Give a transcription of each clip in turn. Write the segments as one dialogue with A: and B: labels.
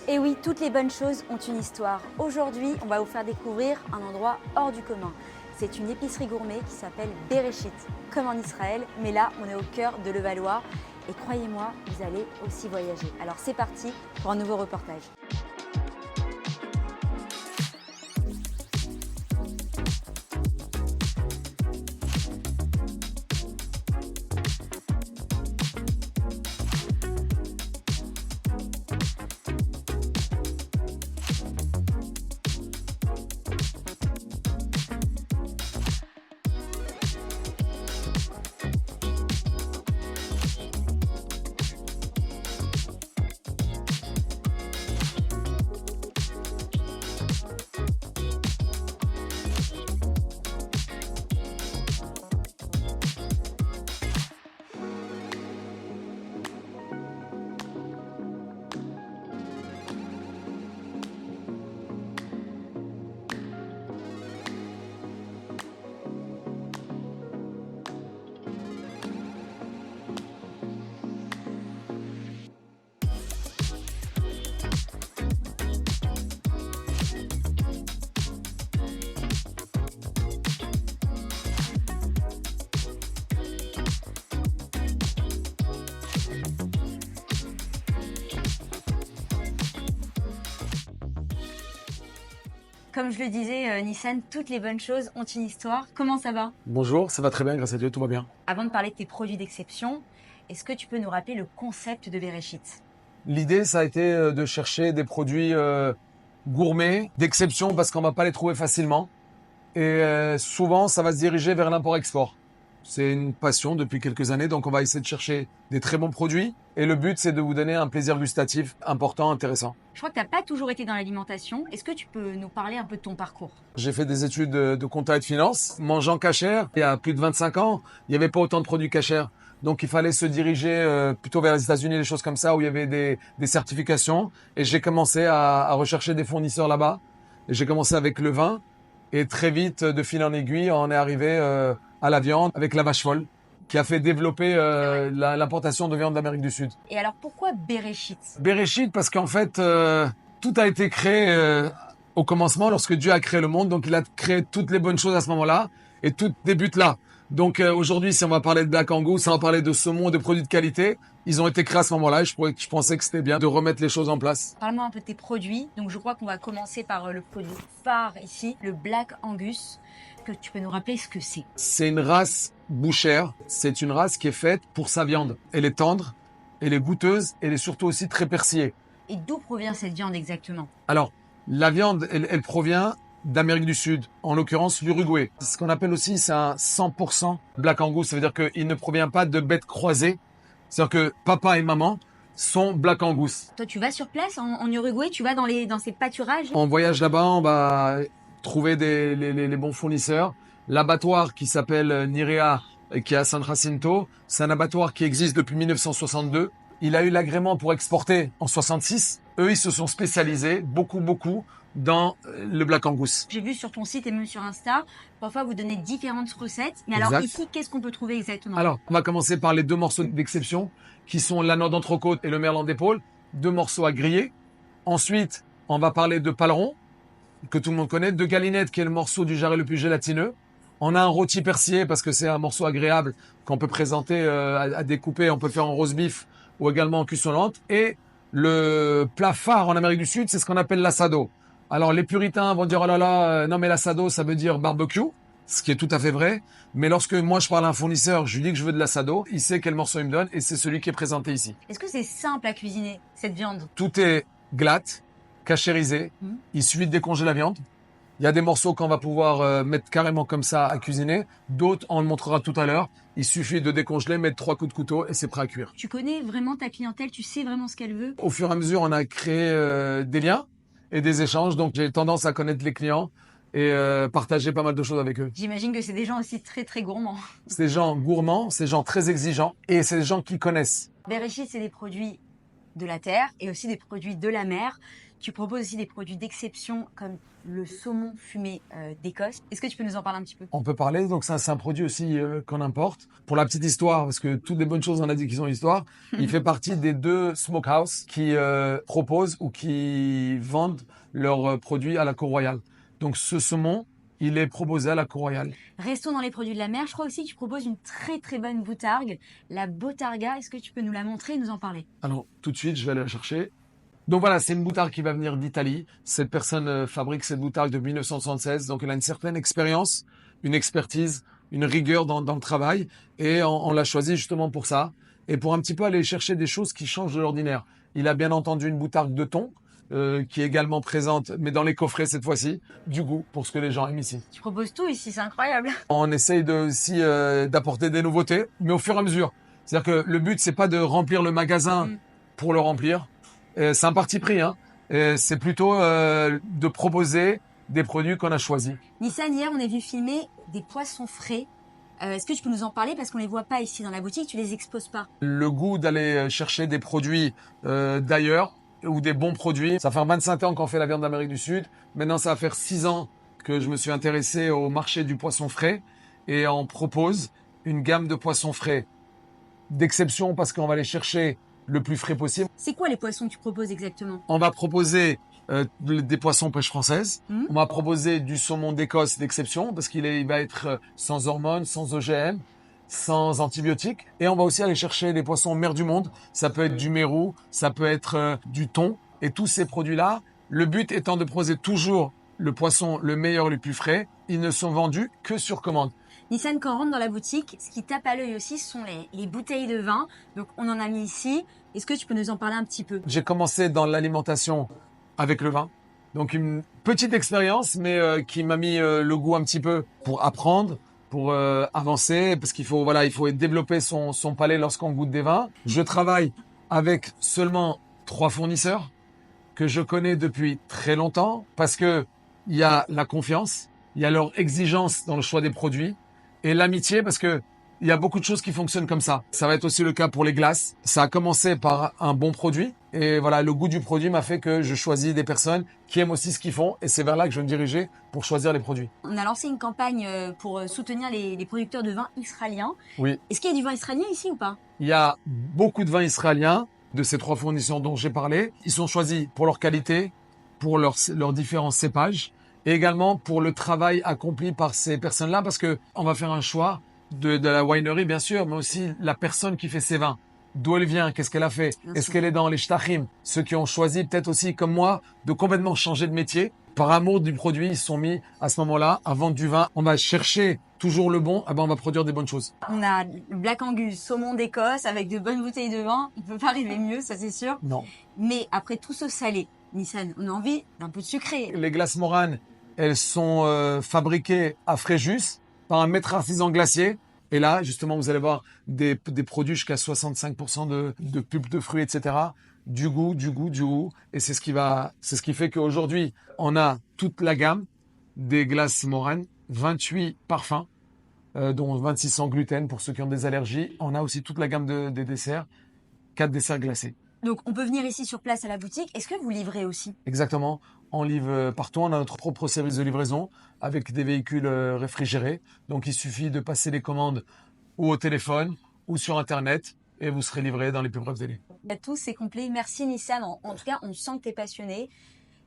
A: Et oui, toutes les bonnes choses ont une histoire. Aujourd'hui, on va vous faire découvrir un endroit hors du commun. C'est une épicerie gourmet qui s'appelle Bereshit, comme en Israël, mais là, on est au cœur de Levallois. Et croyez-moi, vous allez aussi voyager. Alors c'est parti pour un nouveau reportage. Comme je le disais, Nissan, toutes les bonnes choses ont une histoire. Comment ça va?
B: Bonjour, ça va très bien, grâce à Dieu, tout va bien.
A: Avant de parler de tes produits d'exception, est-ce que tu peux nous rappeler le concept de Bereshit?
B: L'idée, ça a été de chercher des produits gourmets, d'exception, parce qu'on va pas les trouver facilement. Et souvent, ça va se diriger vers l'import-export. C'est une passion depuis quelques années, donc on va essayer de chercher des très bons produits. Et le but, c'est de vous donner un plaisir gustatif important, intéressant.
A: Je crois que tu n'as pas toujours été dans l'alimentation. Est-ce que tu peux nous parler un peu de ton parcours?
B: J'ai fait des études de compta et de finance. Mangeant cachère, il y a plus de 25 ans, il n'y avait pas autant de produits cachères. Donc il fallait se diriger plutôt vers les États-Unis, des choses comme ça, où il y avait des certifications. Et j'ai commencé à rechercher des fournisseurs là-bas. Et j'ai commencé avec le vin. Et très vite, de fil en aiguille, on est arrivé à la viande avec la vache folle, qui a fait développer l'importation de viande d'Amérique du Sud.
A: Et alors pourquoi Bereshit?
B: Bereshit, parce qu'en fait, tout a été créé au commencement, lorsque Dieu a créé le monde. Donc il a créé toutes les bonnes choses à ce moment-là, et tout débute là. Donc aujourd'hui, si on va parler de Black Angus, on va parler de saumon, de produits de qualité, ils ont été créés à ce moment-là, et je pensais que c'était bien de remettre les choses en place.
A: Parle-moi un peu de tes produits. Donc je crois qu'on va commencer par le produit phare ici, le Black Angus. Que tu peux nous rappeler ce que c'est?
B: C'est une race bouchère. C'est une race qui est faite pour sa viande. Elle est tendre, elle est goûteuse, elle est surtout aussi très persillée.
A: Et d'où provient cette viande exactement?
B: Alors, la viande, elle provient d'Amérique du Sud, en l'occurrence l'Uruguay. Ce qu'on appelle aussi, c'est un 100% Black Angus. Ça veut dire qu'il ne provient pas de bêtes croisées. C'est-à-dire que papa et maman sont Black Angus.
A: Toi, tu vas sur place en Uruguay, tu vas dans ces pâturages?
B: On voyage là-bas, on va trouver les bons fournisseurs. L'abattoir qui s'appelle Nirea, qui est à San Jacinto, c'est un abattoir qui existe depuis 1962. Il a eu l'agrément pour exporter en 66. Eux, ils se sont spécialisés beaucoup dans le Black Angus.
A: J'ai vu sur ton site et même sur Insta, parfois vous donnez différentes recettes. Mais
B: Exact.
A: alors ici, qu'est-ce qu'on peut trouver exactement?
B: Alors, on va commencer par les deux morceaux d'exception, qui sont l'anneau d'entrecôte et le merlan d'épaule. 2 morceaux à griller. Ensuite, on va parler de paleron, que tout le monde connaît, de galinette, qui est le morceau du jarret le plus gélatineux. On a un rôti persillé, parce que c'est un morceau agréable qu'on peut présenter à découper. On peut le faire en roast beef ou également en cuisson lente. Et le plat phare en Amérique du Sud, c'est ce qu'on appelle l'assado. Alors les puritains vont dire, oh là là, non mais l'assado, ça veut dire barbecue, ce qui est tout à fait vrai. Mais lorsque moi je parle à un fournisseur, je lui dis que je veux de l'assado, il sait quel morceau il me donne, et c'est celui qui est présenté ici.
A: Est-ce que c'est simple à cuisiner, cette viande?
B: Tout est glatt, cachérisé. Il suffit de décongeler la viande. Il y a des morceaux qu'on va pouvoir mettre carrément comme ça à cuisiner. D'autres, on le montrera tout à l'heure. Il suffit de décongeler, mettre 3 coups de couteau et c'est prêt à cuire.
A: Tu connais vraiment ta clientèle, tu sais vraiment ce qu'elle veut?
B: Au fur et à mesure, on a créé des liens et des échanges. Donc j'ai tendance à connaître les clients et partager pas mal de choses avec eux.
A: J'imagine que c'est des gens aussi très très gourmands.
B: C'est des gens gourmands, c'est des gens très exigeants et c'est des gens qui connaissent.
A: Bereshit, c'est des produits de la terre et aussi des produits de la mer. Tu proposes aussi des produits d'exception comme le saumon fumé d'Écosse. Est-ce que tu peux nous en parler un petit peu?
B: On peut parler, donc ça c'est un produit aussi qu'on importe. Pour la petite histoire, parce que toutes les bonnes choses on a dit qu'ils ont une histoire, il fait partie des 2 smokehouse qui proposent ou qui vendent leurs produits à la Cour royale. Donc ce saumon, il est proposé à la Cour royale.
A: Restons dans les produits de la mer. Je crois aussi que tu proposes une très très bonne boutargue, la Botarga. Est-ce que tu peux nous la montrer et nous en parler?
B: Alors tout de suite, je vais aller la chercher. Donc voilà, c'est une boutargue qui va venir d'Italie. Cette personne fabrique cette boutargue depuis 1976, donc elle a une certaine expérience, une expertise, une rigueur dans le travail, et on l'a choisi justement pour ça, et pour un petit peu aller chercher des choses qui changent de l'ordinaire. Il a bien entendu une boutargue de thon, qui est également présente, mais dans les coffrets cette fois-ci, du goût pour ce que les gens aiment ici.
A: Tu proposes tout ici, c'est incroyable.
B: On essaye aussi d'apporter des nouveautés, mais au fur et à mesure. C'est-à-dire que le but, c'est pas de remplir le magasin pour le remplir. C'est un parti pris, hein. C'est plutôt de proposer des produits qu'on a choisis.
A: Nissan, hier, on est venu filmer des poissons frais. Est-ce que tu peux nous en parler parce qu'on les voit pas ici dans la boutique, tu les exposes pas?
B: Le goût d'aller chercher des produits d'ailleurs ou des bons produits. Ça fait 25 ans qu'on fait la viande d'Amérique du Sud. Maintenant, ça va faire 6 ans que je me suis intéressé au marché du poisson frais et on propose une gamme de poissons frais d'exception parce qu'on va aller chercher le plus frais possible.
A: C'est quoi les poissons que tu proposes exactement?
B: On va proposer des poissons pêche française. On va proposer du saumon d'Écosse d'exception parce il va être sans hormones, sans OGM, sans antibiotiques. Et on va aussi aller chercher des poissons mer du monde. Ça peut être du mérou, ça peut être du thon. Et tous ces produits-là, le but étant de proposer toujours le poisson le meilleur, le plus frais. Ils ne sont vendus que sur commande.
A: Nissan, quand on rentre dans la boutique, ce qui tape à l'œil aussi, ce sont les bouteilles de vin. Donc, on en a mis ici. Est-ce que tu peux nous en parler un petit peu?
B: J'ai commencé dans l'alimentation avec le vin. Donc, une petite expérience, mais qui m'a mis le goût un petit peu pour apprendre, pour avancer, parce qu'il faut développer son palais lorsqu'on goûte des vins. Je travaille avec seulement 3 fournisseurs que je connais depuis très longtemps parce que il y a la confiance, il y a leur exigence dans le choix des produits et l'amitié parce que il y a beaucoup de choses qui fonctionnent comme ça. Ça va être aussi le cas pour les glaces. Ça a commencé par un bon produit et voilà, le goût du produit m'a fait que je choisis des personnes qui aiment aussi ce qu'ils font et c'est vers là que je vais me diriger pour choisir les produits.
A: On a lancé une campagne pour soutenir les producteurs de vin israéliens.
B: Oui.
A: Est-ce qu'il y a du vin israélien ici ou pas?
B: Il y a beaucoup de vins israéliens de ces 3 fournisseurs dont j'ai parlé. Ils sont choisis pour leur qualité, pour leurs différents cépages et également pour le travail accompli par ces personnes-là parce que on va faire un choix de la winery, bien sûr, mais aussi la personne qui fait ses vins. D'où elle vient, qu'est-ce qu'elle a fait, est-ce qu'elle est dans les shtachim. Ceux qui ont choisi, peut-être aussi comme moi, de complètement changer de métier. Par amour du produit, ils se sont mis à ce moment-là à vendre du vin. On va chercher toujours le bon, on va produire des bonnes choses.
A: On a le Black Angus, saumon d'Écosse avec de bonnes bouteilles de vin. On peut pas arriver mieux, ça c'est sûr.
B: Non.
A: Mais après tout ce salé, Nissan, on a envie d'un peu de sucré.
B: Les glaces Morane, elles sont fabriquées à Fréjus par un maître artisan glacier. Et là, justement, vous allez voir des produits jusqu'à 65% de pulpe de fruits, etc. Du goût. Et c'est ce qui fait qu'aujourd'hui, on a toute la gamme des glaces Morane, 28 parfums, dont 26 sans gluten pour ceux qui ont des allergies. On a aussi toute la gamme des desserts, 4 desserts glacés.
A: Donc, on peut venir ici sur place à la boutique. Est-ce que vous livrez aussi?
B: Exactement. On livre partout. On a notre propre service de livraison avec des véhicules réfrigérés. Donc, il suffit de passer les commandes ou au téléphone ou sur Internet et vous serez livré dans les plus brefs délais.
A: Tout, c'est complet. Merci Nissan. En tout cas, on sent que tu es passionné.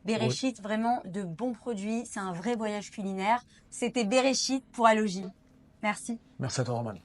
A: Bereshit, oui. Vraiment de bons produits. C'est un vrai voyage culinaire. C'était Bereshit pour Allogy. Merci.
B: Merci à toi, Roman.